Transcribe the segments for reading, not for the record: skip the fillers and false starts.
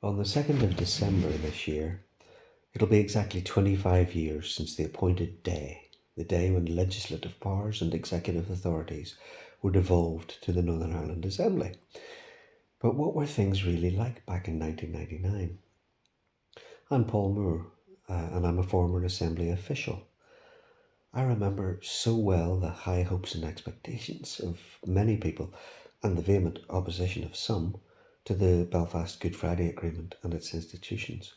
On the 2nd of December this year, it'll be exactly 25 years since the appointed day, the day when legislative powers and executive authorities were devolved to the Northern Ireland Assembly. But what were things really like back in 1999? I'm Paul Moore, and I'm a former Assembly official. I remember so well the high hopes and expectations of many people and the vehement opposition of some to the Belfast Good Friday Agreement and its institutions.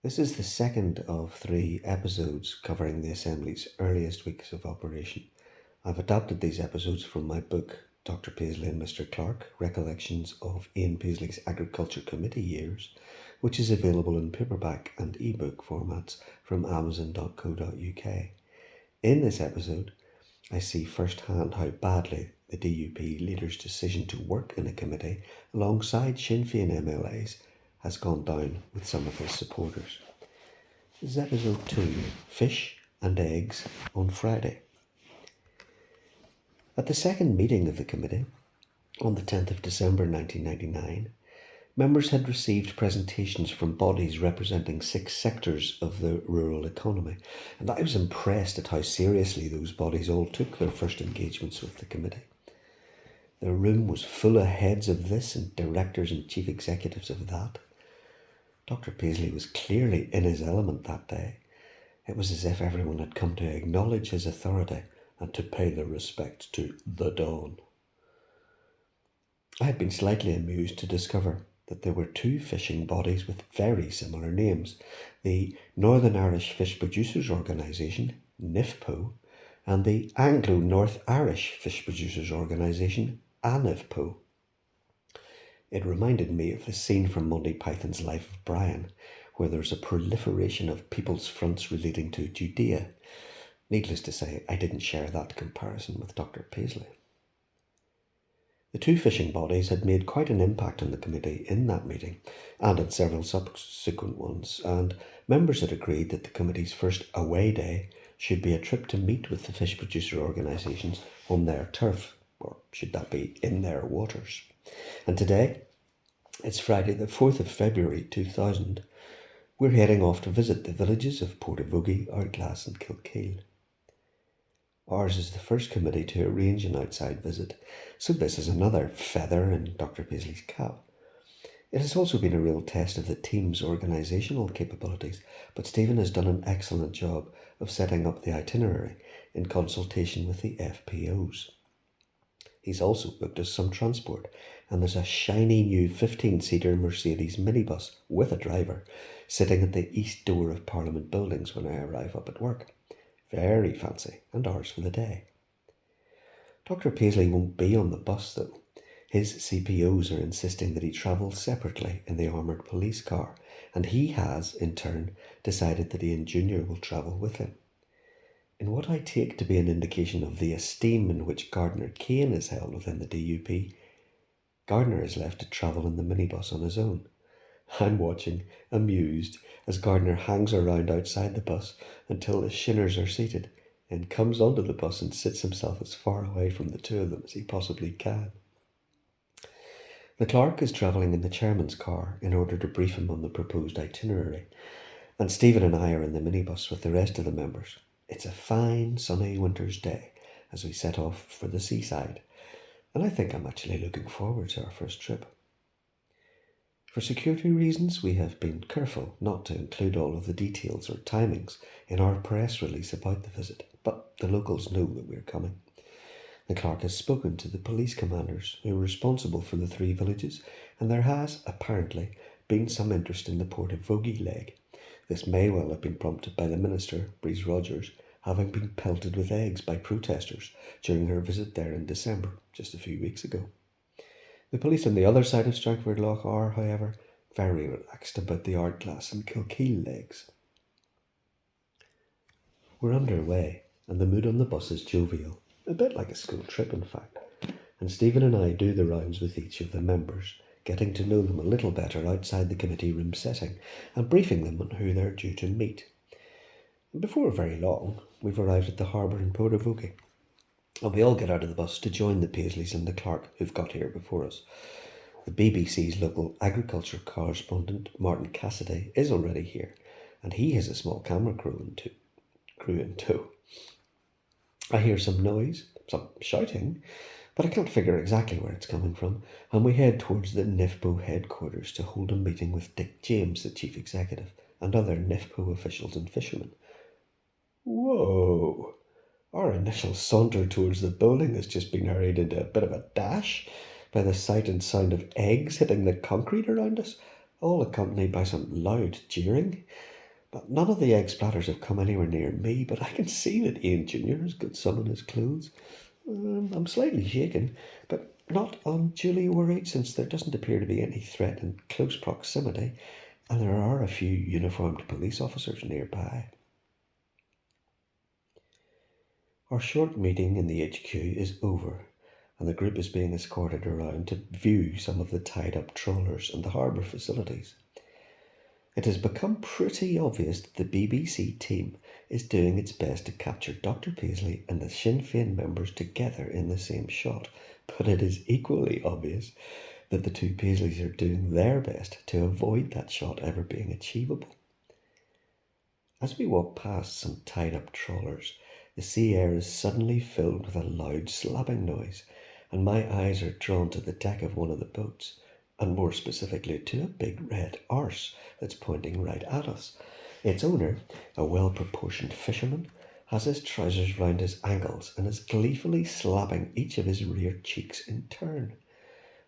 This is the second of 3 episodes covering the Assembly's earliest weeks of operation. I've adapted these episodes from my book, Dr. Paisley and Mister Clerk, Recollections of Ian Paisley's Agriculture Committee Years, which is available in paperback and ebook formats from amazon.co.uk. In this episode, I see firsthand how badly the DUP leader's decision to work in a committee alongside Sinn Féin MLAs has gone down with some of his supporters. This is episode 2, Fish and Eggs on Friday. At the second meeting of the committee, on the 10th of December 1999, members had received presentations from bodies representing 6 sectors of the rural economy, and I was impressed at how seriously those bodies all took their first engagements with the committee. The room was full of heads of this and directors and chief executives of that. Dr. Paisley was clearly in his element that day. It was as if everyone had come to acknowledge his authority and to pay their respects to the Don. I had been slightly amused to discover that there were 2 fishing bodies with very similar names, the Northern Irish Fish Producers Organisation, NIFPO, and the Anglo-North Irish Fish Producers Organisation, ANIFPO. It reminded me of the scene from Monty Python's Life of Brian, where there's a proliferation of people's fronts relating to Judea. Needless to say, I didn't share that comparison with Dr. Paisley. The 2 fishing bodies had made quite an impact on the committee in that meeting and in several subsequent ones, and members had agreed that the committee's first away day should be a trip to meet with the fish producer organisations on their turf, or should that be in their waters. And today, it's Friday the 4th of February 2000, we're heading off to visit the villages of Portavogie, Ardglass and Kilkeel. Ours is the first committee to arrange an outside visit, so this is another feather in Dr. Paisley's cap. It has also been a real test of the team's organisational capabilities, but Stephen has done an excellent job of setting up the itinerary in consultation with the FPOs. He's also booked us some transport, and there's a shiny new 15-seater Mercedes minibus with a driver sitting at the east door of Parliament Buildings when I arrive up at work. Very fancy, and ours for the day. Dr. Paisley won't be on the bus though. His CPOs are insisting that he travel separately in the armoured police car, and he has, in turn, decided that Ian Jr. will travel with him. In what I take to be an indication of the esteem in which Gardner Kane is held within the DUP, Gardner is left to travel in the minibus on his own. I'm watching, amused, as Gardner hangs around outside the bus until the Shinners are seated, then comes onto the bus and sits himself as far away from the 2 of them as he possibly can. The clerk is travelling in the chairman's car in order to brief him on the proposed itinerary, and Stephen and I are in the minibus with the rest of the members. It's a fine sunny winter's day as we set off for the seaside, and I think I'm actually looking forward to our first trip. For security reasons, we have been careful not to include all of the details or timings in our press release about the visit, but the locals know that we're coming. The clerk has spoken to the police commanders who are responsible for the 3 villages, and there has, apparently, been some interest in the Portavogie leg. This may well have been prompted by the Minister, Breeze Rogers, having been pelted with eggs by protesters during her visit there in December, just a few weeks ago. The police on the other side of Stratford Lough are, however, very relaxed about the Ardglass and Kilkeel legs. We're underway, and the mood on the bus is jovial, a bit like a school trip in fact, and Stephen and I do the rounds with each of the members, getting to know them a little better outside the committee room setting and briefing them on who they're due to meet. And before very long, we've arrived at the harbour in Portavogie, and we all get out of the bus to join the Paisleys and the clerk who've got here before us. The BBC's local agriculture correspondent, Martin Cassidy, is already here, and he has a small camera crew in tow. I hear some noise, some shouting, but I can't figure exactly where it's coming from, and we head towards the NIFPO headquarters to hold a meeting with Dick James, the chief executive, and other NIFPO officials and fishermen. Whoa! Our initial saunter towards the building has just been hurried into a bit of a dash by the sight and sound of eggs hitting the concrete around us, all accompanied by some loud jeering. But none of the egg splatters have come anywhere near me, but I can see that Ian Jr. has got some in his clothes. I'm slightly shaken, but not unduly worried, since there doesn't appear to be any threat in close proximity, and there are a few uniformed police officers nearby. Our short meeting in the HQ is over, and the group is being escorted around to view some of the tied-up trawlers and the harbour facilities. It has become pretty obvious that the BBC team is doing its best to capture Dr. Paisley and the Sinn Féin members together in the same shot, but it is equally obvious that the two Paisleys are doing their best to avoid that shot ever being achievable. As we walk past some tied-up trawlers, the sea air is suddenly filled with a loud slapping noise, and my eyes are drawn to the deck of one of the boats, and more specifically to a big red arse that's pointing right at us. Its owner, a well-proportioned fisherman, has his trousers round his ankles and is gleefully slapping each of his rear cheeks in turn.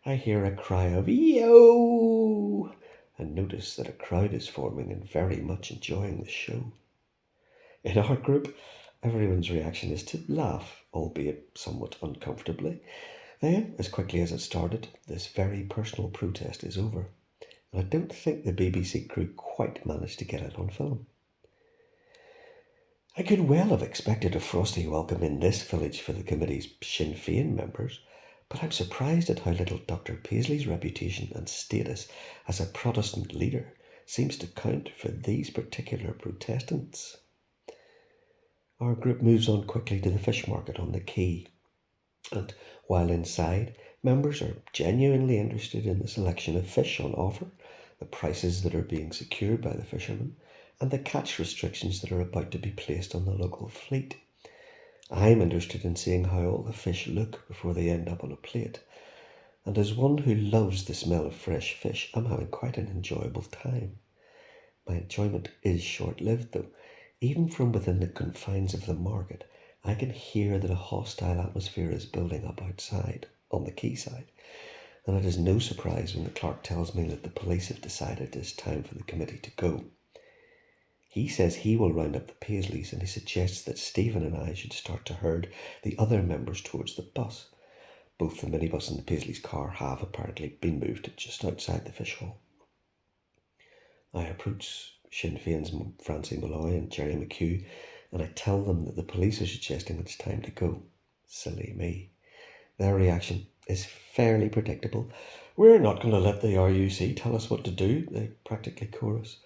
I hear a cry of "Yo!" and notice that a crowd is forming and very much enjoying the show. In our group, everyone's reaction is to laugh, albeit somewhat uncomfortably. Then, as quickly as it started, this very personal protest is over, and I don't think the BBC crew quite managed to get it on film. I could well have expected a frosty welcome in this village for the committee's Sinn Féin members, but I'm surprised at how little Dr. Paisley's reputation and status as a Protestant leader seems to count for these particular protestants. Our group moves on quickly to the fish market on the quay, and while inside, members are genuinely interested in the selection of fish on offer, the prices that are being secured by the fishermen, and the catch restrictions that are about to be placed on the local fleet. I'm interested in seeing how all the fish look before they end up on a plate, and as one who loves the smell of fresh fish, I'm having quite an enjoyable time. My enjoyment is short-lived, though. Even from within the confines of the market, I can hear that a hostile atmosphere is building up outside, on the quayside, and it is no surprise when the clerk tells me that the police have decided it is time for the committee to go. He says he will round up the Paisleys, and he suggests that Stephen and I should start to herd the other members towards the bus. Both the minibus and the Paisleys' car have apparently been moved to just outside the fish hall. I approach Sinn Féin's Francie Malloy and Jerry McHugh, and I tell them that the police are suggesting it's time to go. Silly me. Their reaction is fairly predictable. "We're not going to let the RUC tell us what to do," they practically chorus.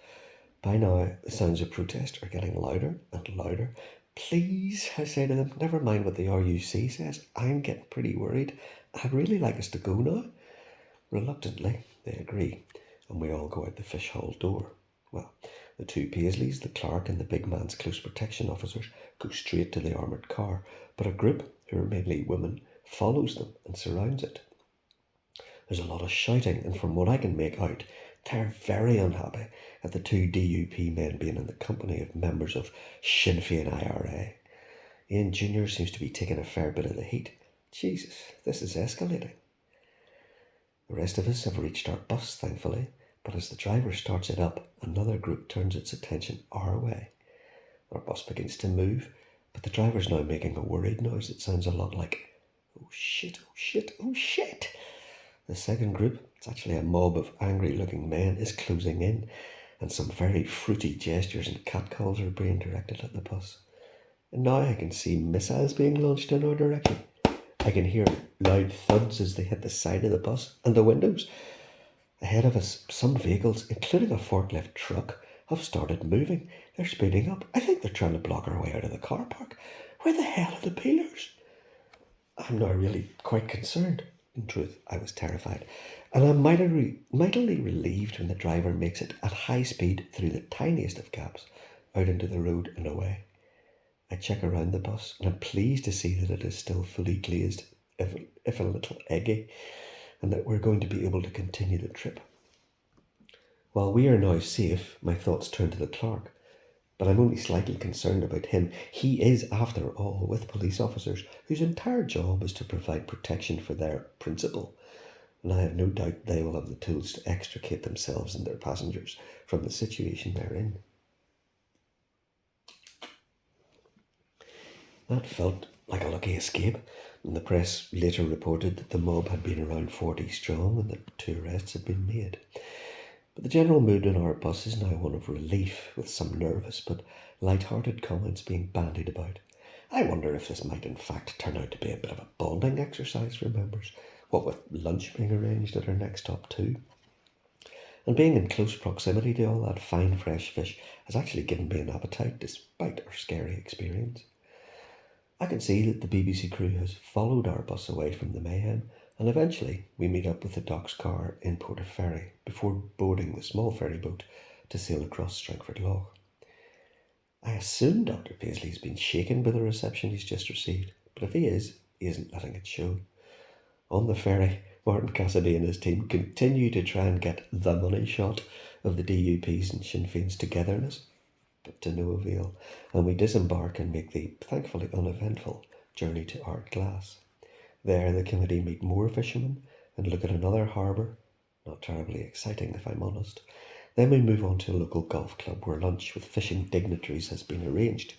By now, the sounds of protest are getting louder and louder. "Please," I say to them, "never mind what the RUC says. I'm getting pretty worried. I'd really like us to go now." Reluctantly, they agree, and we all go out the fish hall door. Well, the two Paisleys, the clerk and the big man's close protection officers go straight to the armoured car, but a group, who are mainly women, follows them and surrounds it. There's a lot of shouting, and from what I can make out, they're very unhappy at the two DUP men being in the company of members of Sinn Féin IRA. Ian Jr. seems to be taking a fair bit of the heat. Jesus, this is escalating. The rest of us have reached our bus, thankfully, but as the driver starts it up, another group turns its attention our way. Our bus begins to move, but the driver's now making a worried noise that sounds a lot like, "Oh shit, oh shit, oh shit." The second group, it's actually a mob of angry-looking men, is closing in, and some very fruity gestures and catcalls are being directed at the bus. And now I can see missiles being launched in our direction. I can hear loud thuds as they hit the side of the bus and the windows. Ahead of us, some vehicles, including a forklift truck, have started moving. They're speeding up. I think they're trying to block our way out of the car park. Where the hell are the peelers? I'm now really quite concerned. In truth, I was terrified. And I'm mightily relieved when the driver makes it at high speed through the tiniest of gaps out into the road and away. I check around the bus and I'm pleased to see that it is still fully glazed, if a little eggy, and that we're going to be able to continue the trip. While we are now safe, my thoughts turn to the clerk, but I'm only slightly concerned about him. He is, after all, with police officers whose entire job is to provide protection for their principal, and I have no doubt they will have the tools to extricate themselves and their passengers from the situation they're in. That felt like a lucky escape, and the press later reported that the mob had been around 40 strong and that 2 arrests had been made. But the general mood on our bus is now one of relief, with some nervous but light-hearted comments being bandied about. I wonder if this might in fact turn out to be a bit of a bonding exercise for members, what with lunch being arranged at our next stop too. And being in close proximity to all that fine fresh fish has actually given me an appetite despite our scary experience. I can see that the BBC crew has followed our bus away from the mayhem, and eventually we meet up with the doc's car in Portaferry before boarding the small ferry boat to sail across Strangford Lough. I assume Dr. Paisley's been shaken by the reception he's just received, but if he isn't letting it show. On the ferry, Martin Cassidy and his team continue to try and get the money shot of the DUP's and Sinn Féin's togetherness, but to no avail, and we disembark and make the thankfully uneventful journey to Ardglass. There the committee meet more fishermen and look at another harbour, not terribly exciting if I'm honest. Then we move on to a local golf club where lunch with fishing dignitaries has been arranged.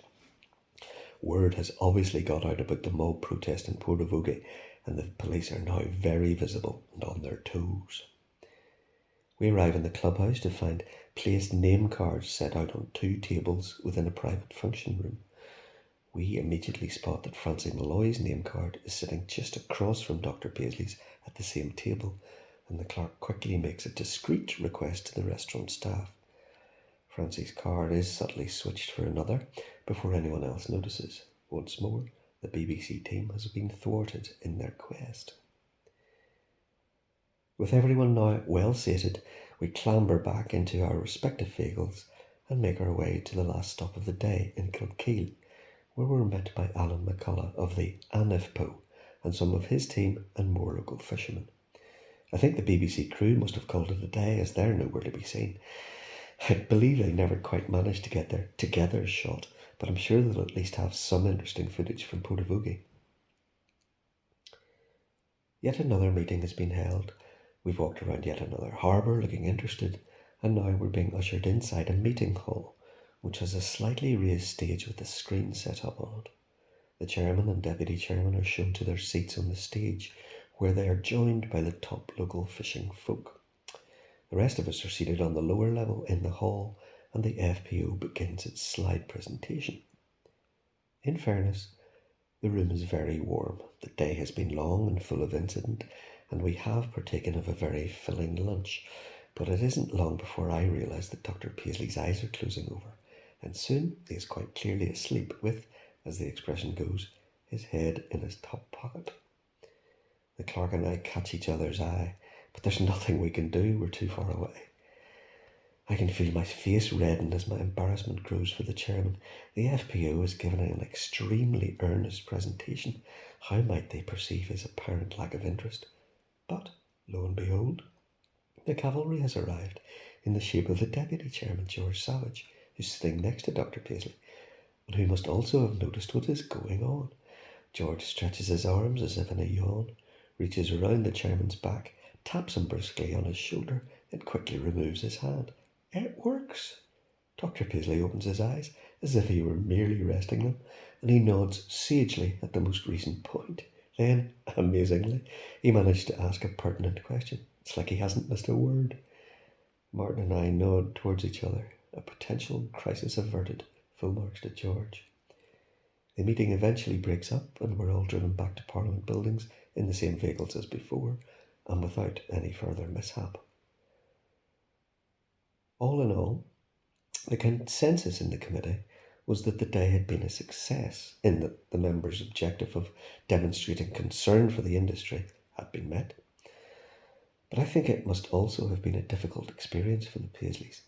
Word has obviously got out about the mob protest in Portavogie, and the police are now very visible and on their toes. We arrive in the clubhouse to find placed name cards set out on 2 tables within a private function room. We immediately spot that Francie Malloy's name card is sitting just across from Dr. Paisley's at the same table, and the clerk quickly makes a discreet request to the restaurant staff. Francie's card is subtly switched for another before anyone else notices. Once more, the BBC team has been thwarted in their quest. With everyone now well sated, we clamber back into our respective vehicles and make our way to the last stop of the day in Kilkeel, where we're met by Alan McCullough of the Anifpo and some of his team and more local fishermen. I think the BBC crew must have called it a day, as they're nowhere to be seen. I believe they never quite managed to get their together shot, but I'm sure they'll at least have some interesting footage from Portavogie. Yet another meeting has been held. We've walked around yet another harbour looking interested, and now we're being ushered inside a meeting hall, which has a slightly raised stage with a screen set up on it. The chairman and deputy chairman are shown to their seats on the stage, where they are joined by the top local fishing folk. The rest of us are seated on the lower level in the hall, and the FPO begins its slide presentation. In fairness, the room is very warm. The day has been long and full of incident, and we have partaken of a very filling lunch, but it isn't long before I realise that Dr. Paisley's eyes are closing over, and soon he is quite clearly asleep with, as the expression goes, his head in his top pocket. The clerk and I catch each other's eye, but there's nothing we can do, we're too far away. I can feel my face redden as my embarrassment grows for the chairman. The FPO is giving an extremely earnest presentation. How might they perceive his apparent lack of interest? But, lo and behold, the cavalry has arrived in the shape of the deputy chairman, George Savage, who's sitting next to Dr. Paisley, and who must also have noticed what is going on. George stretches his arms as if in a yawn, reaches around the chairman's back, taps him briskly on his shoulder, and quickly removes his hand. It works. Dr. Paisley opens his eyes as if he were merely resting them, and he nods sagely at the most recent point. Then, amazingly, he managed to ask a pertinent question. It's like he hasn't missed a word. Martin and I nod towards each other, a potential crisis averted, full marks to George. The meeting eventually breaks up, and we're all driven back to Parliament buildings in the same vehicles as before, and without any further mishap. All in all, the consensus in the committee was that the day had been a success, in that the members' objective of demonstrating concern for the industry had been met. But I think it must also have been a difficult experience for the Paisleys.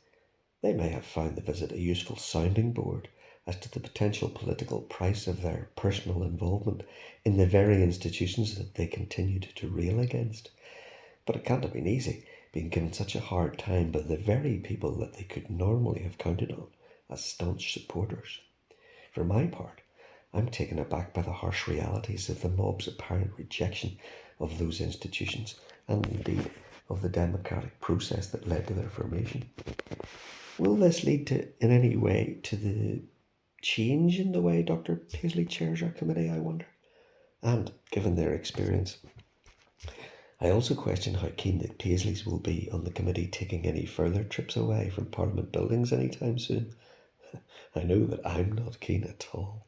They may have found the visit a useful sounding board as to the potential political price of their personal involvement in the very institutions that they continued to rail against. But it can't have been easy, being given such a hard time by the very people that they could normally have counted on as staunch supporters. For my part, I'm taken aback by the harsh realities of the mob's apparent rejection of those institutions, and indeed of the democratic process that led to their formation. Will this lead in any way to the change in the way Dr. Paisley chairs our committee, I wonder? And given their experience, I also question how keen the Paisleys will be on the committee taking any further trips away from Parliament buildings anytime soon. I know that I'm not keen at all.